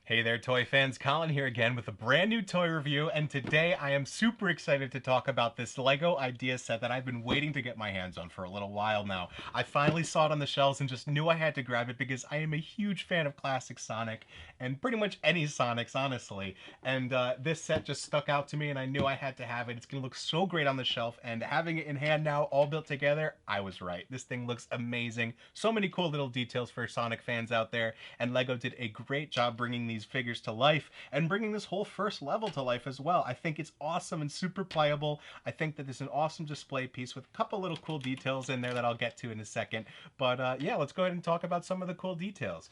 Hey there, toy fans. Colin here again with a brand new toy review, and today I am super excited to talk about this LEGO idea set that I've been waiting to get my hands on for a little while now. I finally saw it on the shelves and just knew I had to grab it because I am a huge fan of classic Sonic and pretty much any Sonics, honestly. And this set just stuck out to me, and I knew I had to have it. It's going to look so great on the shelf, and having it in hand now, all built together, I was right. This thing looks amazing. So many cool little details for Sonic fans out there, and LEGO did a great job bringing these figures to life and bringing this whole first level to life as well. I think it's awesome and super playable. I think that this is an awesome display piece with a couple little cool details in there that I'll get to in a second. But yeah, let's go ahead and talk about some of the cool details.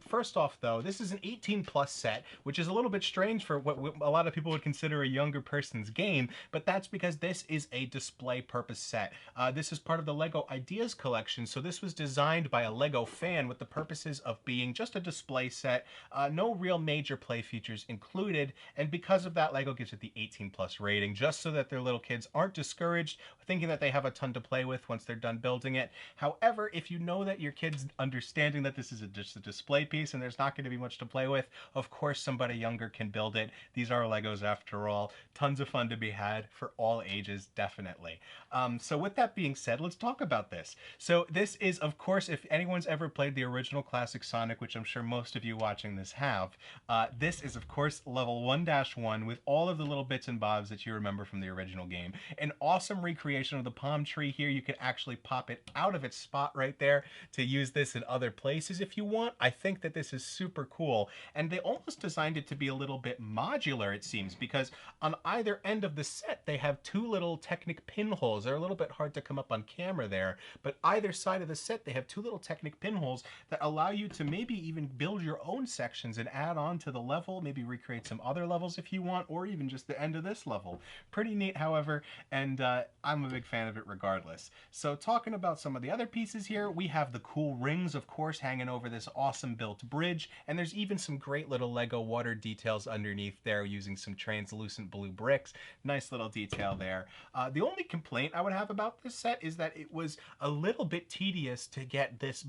First off, though, this is an 18 plus set, which is a little bit strange for what a lot of people would consider a younger person's game, but that's because this is a display purpose set. This is part of the LEGO Ideas collection, so this was designed by a LEGO fan with the purposes of being just a display set, no real major play features included, and because of that, LEGO gives it the 18 plus rating, just so that their little kids aren't discouraged, thinking that they have a ton to play with once they're done building it. However, if you know that your kid's understanding that this is just a display piece and there's not going to be much to play with, of course somebody younger can build it. These are Legos after all. Tons of fun to be had for all ages, definitely. So with that being said, let's talk about this. So this is, of course, if anyone's ever played the original classic Sonic, which I'm sure most of you watching this have, this is, of course, level 1-1 with all of the little bits and bobs that you remember from the original game. An awesome recreation of the palm tree here. You can actually pop it out of its spot right there to use this in other places if you want. I think that this is super cool, and they almost designed it to be a little bit modular, it seems, because on either end of the set they have two little Technic pinholes. They're a little bit hard to come up on camera there, but either side of the set they have two little Technic pinholes that allow you to maybe even build your own sections and add on to the level, maybe recreate some other levels if you want, or even just the end of this level. Pretty neat, however, and I'm a big fan of it regardless. So talking about some of the other pieces here, we have the cool rings, of course, hanging over this awesome built bridge, and there's even some great little LEGO water details underneath there using some translucent blue bricks. Nice little detail there. The only complaint I would have about this set is that it was a little bit tedious to get this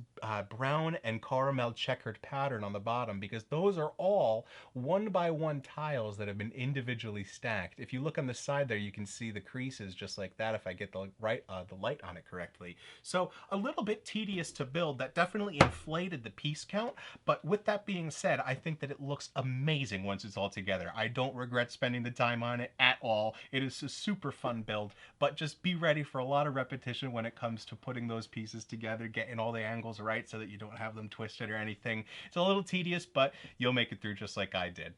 brown and caramel checkered pattern on the bottom, because those are all 1-by-1 tiles that have been individually stacked. If you look on the side there, you can see the creases just like that if I get the light on it correctly. So a little bit tedious to build. That definitely inflated the piece count, but with that being said, I think that it looks amazing once it's all together. I don't regret spending the time on it at all. It is a super fun build, but just be ready for a lot of repetition when it comes to putting those pieces together, getting all the angles right so that you don't have them twisted or anything. It's a little tedious, but you'll make it through just like I did.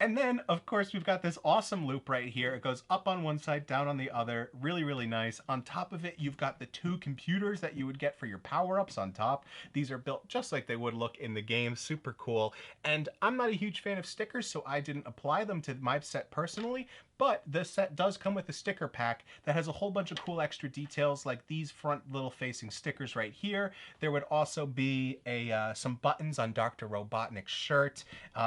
And then, of course, we've got this awesome loop right here. It goes up on one side, down on the other. Really, really nice. On top of it, you've got the two computers that you would get for your power-ups on top. These are built just like they would look in the game. Super cool. And I'm not a huge fan of stickers, so I didn't apply them to my set personally. But this set does come with a sticker pack that has a whole bunch of cool extra details, like these front little facing stickers right here. There would also be some buttons on Dr. Robotnik's shirt.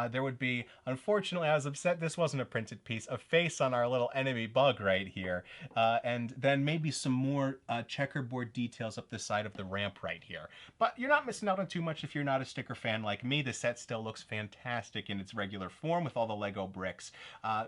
There would be, unfortunately, I was upset this wasn't a printed piece, a face on our little enemy bug right here. And then maybe some more checkerboard details up the side of the ramp right here. But you're not missing out on too much if you're not a sticker fan like me. The set still looks fantastic in its regular form with all the Lego bricks.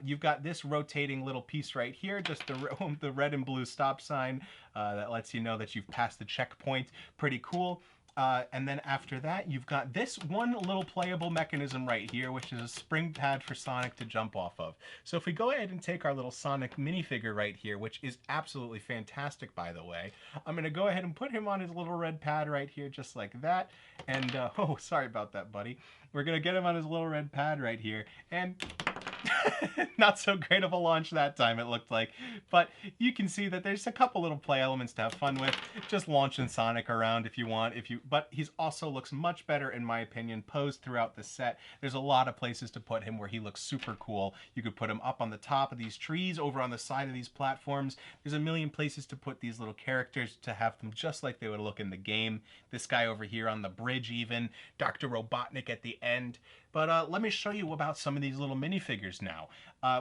You've got this rotating little piece right here, just the red and blue stop sign that lets you know that you've passed the checkpoint. Pretty cool. And then after that, you've got this one little playable mechanism right here, which is a spring pad for Sonic to jump off of. So if we go ahead and take our little Sonic minifigure right here, which is absolutely fantastic, by the way, I'm going to go ahead and put him on his little red pad right here, just like that. And, oh, sorry about that, buddy. We're going to get him on his little red pad right here. And not so great of a launch that time, it looked like. But you can see that there's a couple little play elements to have fun with. Just launching Sonic around if you want. But he's also looks much better, in my opinion, posed throughout the set. There's a lot of places to put him where he looks super cool. You could put him up on the top of these trees, over on the side of these platforms. There's a million places to put these little characters to have them just like they would look in the game. This guy over here on the bridge even. Dr. Robotnik at the end. But let me show you about some of these little minifigures now.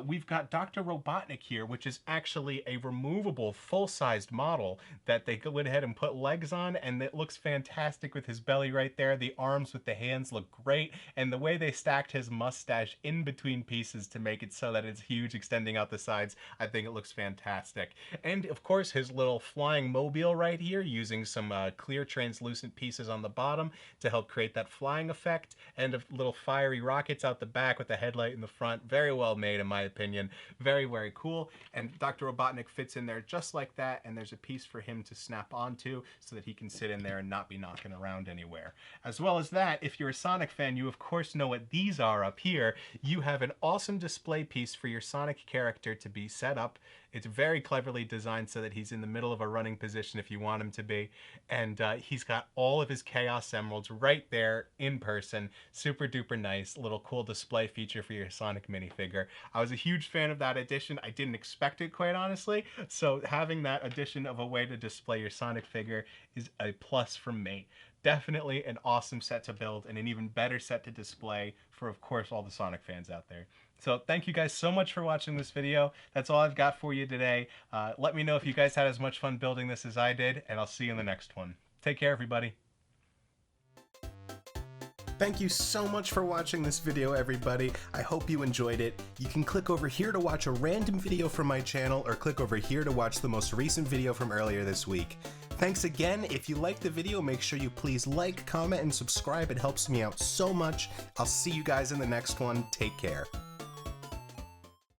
We've got Dr. Robotnik here, which is actually a removable full-sized model that they went ahead and put legs on, and it looks fantastic with his belly right there. The arms with the hands look great, and the way they stacked his mustache in between pieces to make it so that it's huge, extending out the sides, I think it looks fantastic. And of course, his little flying mobile right here, using some clear translucent pieces on the bottom to help create that flying effect, and little fiery rockets out the back with the headlight in the front. Very well made, in my opinion. Very, very cool. And Dr. Robotnik fits in there just like that, and there's a piece for him to snap onto so that he can sit in there and not be knocking around anywhere. As well as that, if you're a Sonic fan, you of course know what these are up here. You have an awesome display piece for your Sonic character to be set up. It's very cleverly designed so that he's in the middle of a running position if you want him to be. And he's got all of his Chaos Emeralds right there in person. Super duper nice. Little cool display feature for your Sonic minifigure. I was a huge fan of that addition. I didn't expect it, quite honestly. So having that addition of a way to display your Sonic figure is a plus from me. Definitely an awesome set to build and an even better set to display for, of course, all the Sonic fans out there. So thank you guys so much for watching this video. That's all I've got for you today. Let me know if you guys had as much fun building this as I did, and I'll see you in the next one. Take care, everybody. Thank you so much for watching this video, everybody. I hope you enjoyed it. You can click over here to watch a random video from my channel, or click over here to watch the most recent video from earlier this week. Thanks again. If you liked the video, make sure you please like, comment, and subscribe. It helps me out so much. I'll see you guys in the next one. Take care.